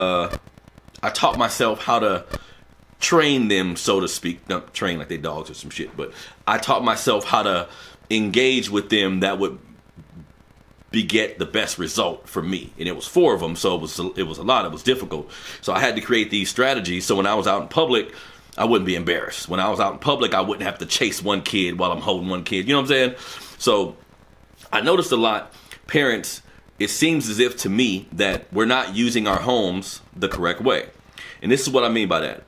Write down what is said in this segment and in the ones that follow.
I taught myself how to train them, so to speak. Not train like they dogs or some shit, but I taught myself how to engage with them that would beget the best result for me. And it was 4 of them, so it was a lot. It was difficult. So I had to create these strategies so when I was out in public, I wouldn't be embarrassed. When I was out in public, I wouldn't have to chase one kid while I'm holding one kid. You know what I'm saying? So I noticed a lot, parents, it seems as if to me that we're not using our homes the correct way. And this is what I mean by that.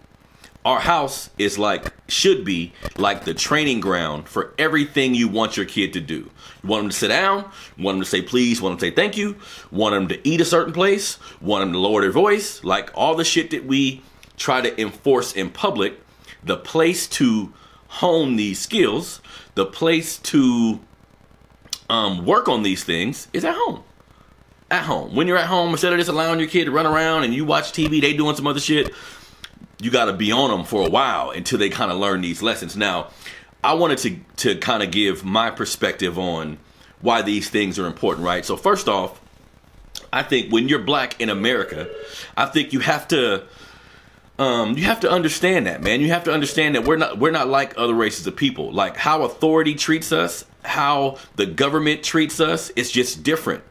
Our house is should be like the training ground for everything you want your kid to do. You want them to sit down, want them to say please, want them to say thank you, want them to eat a certain place, want them to lower their voice, like all the shit that we try to enforce in public. The place to hone these skills, the place to work on these things is at home. At home. When you're at home, instead of just allowing your kid to run around and you watch TV, they doing some other shit, you got to be on them for a while until they kind of learn these lessons. Now, I wanted to kind of give my perspective on why these things are important, right? So first off, I think when you're black in America, I think you have to understand that, man. You have to understand that we're not like other races of people. Like how authority treats us, how the government treats us, it's just different.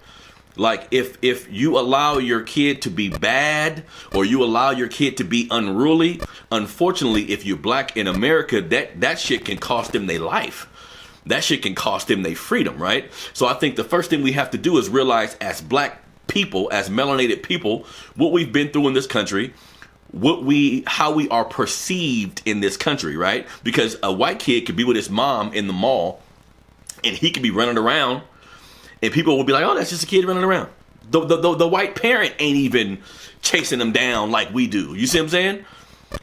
Like if you allow your kid to be bad or you allow your kid to be unruly, unfortunately, if you're black in America, that shit can cost them their life. That shit can cost them their freedom, right? So I think the first thing we have to do is realize as black people, as melanated people, what we've been through in this country, how we are perceived in this country, right? Because a white kid could be with his mom in the mall and he could be running around and people will be like, oh, that's just a kid running around. The white parent ain't even chasing them down like we do. You see what I'm saying?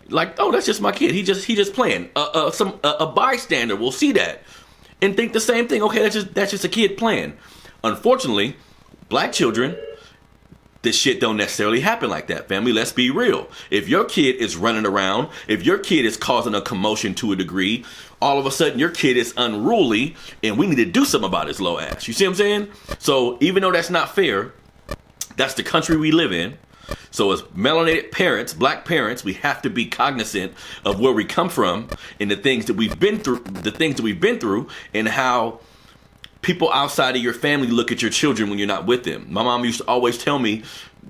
Like, oh, that's just my kid. He just playing. A bystander will see that and think the same thing. Okay, that's just a kid playing. Unfortunately, black children, this shit don't necessarily happen like that, family. Let's be real. If your kid is running around, if your kid is causing a commotion to a degree, all of a sudden your kid is unruly and we need to do something about his low ass. You see what I'm saying? So even though that's not fair, that's the country we live in. So as melanated parents, black parents, we have to be cognizant of where we come from and the things that we've been through, and how people outside of your family look at your children when you're not with them. My mom used to always tell me,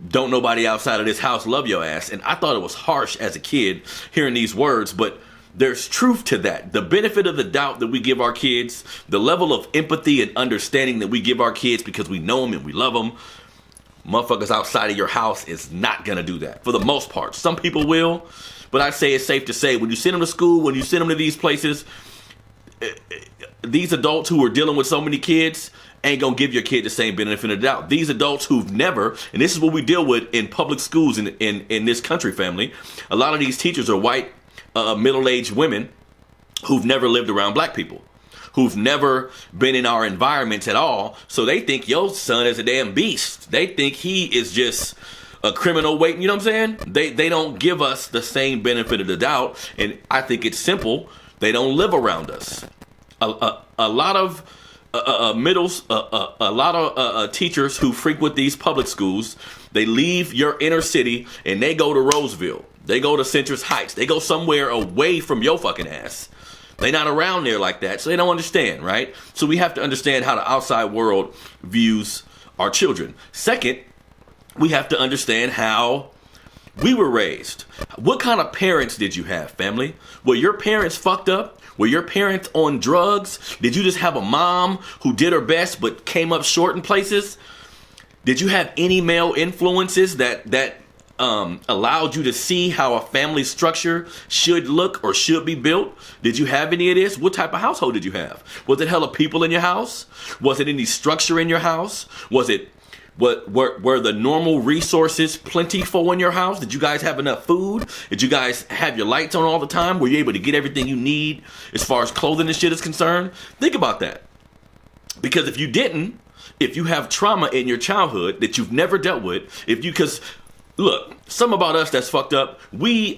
don't nobody outside of this house love your ass. And I thought it was harsh as a kid hearing these words, but there's truth to that. The benefit of the doubt that we give our kids, the level of empathy and understanding that we give our kids because we know them and we love them, motherfuckers outside of your house is not going to do that for the most part. Some people will, but I'd say it's safe to say when you send them to school, when you send them to these places, these adults who are dealing with so many kids ain't gonna give your kid the same benefit of the doubt. These adults who've never, and this is what we deal with in public schools in this country, family. A lot of these teachers are white, middle-aged women who've never lived around black people, who've never been in our environments at all. So they think your son is a damn beast. They think he is just a criminal waiting. You know what I'm saying? They don't give us the same benefit of the doubt, and I think it's simple. They don't live around us. A lot of teachers who frequent these public schools, they leave your inner city and they go to Roseville. They go to Citrus Heights. They go somewhere away from your fucking ass. They're not around there like that, so they don't understand, right? So we have to understand how the outside world views our children. Second, we have to understand how we were raised. What kind of parents did you have, family? Were your parents fucked up? Were your parents on drugs? Did you just have a mom who did her best but came up short in places? Did you have any male influences that allowed you to see how a family structure should look or should be built? Did you have any of this? What type of household did you have? Was it hella people in your house? Was it any structure in your house? Were the normal resources plentiful in your house? Did you guys have enough food? Did you guys have your lights on all the time? Were you able to get everything you need as far as clothing and shit is concerned? Think about that. Because if you didn't, if you have trauma in your childhood that you've never dealt with, because look, some about us that's fucked up, we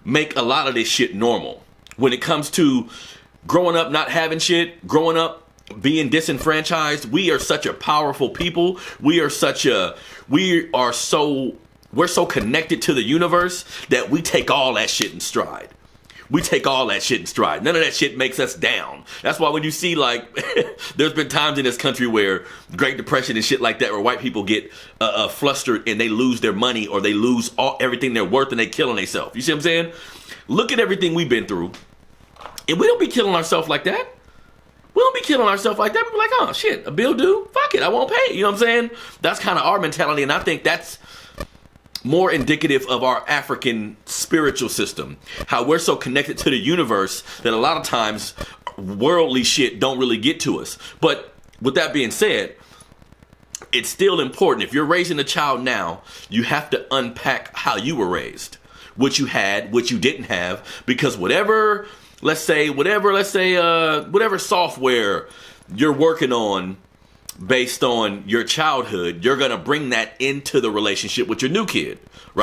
make a lot of this shit normal. When it comes to growing up not having shit, growing up being disenfranchised, we are such a powerful people. We are so we're so connected to the universe that we take all that shit in stride. We take all that shit in stride. None of that shit makes us down. That's why when you see, like, there's been times in this country where Great Depression and shit like that, where white people get flustered and they lose their money or they lose everything they're worth and they killing themselves. You see what I'm saying? Look at everything we've been through. And we don't be killing ourselves like that. We don't be killing ourselves like that. We be like, oh, shit, a bill due? Fuck it, I won't pay it. You know what I'm saying? That's kind of our mentality, and I think that's more indicative of our African spiritual system. How we're so connected to the universe that a lot of times worldly shit don't really get to us. But with that being said, it's still important. If you're raising a child now, you have to unpack how you were raised, what you had, what you didn't have, because whatever software you're working on based on your childhood, you're going to bring that into the relationship with your new kid, right?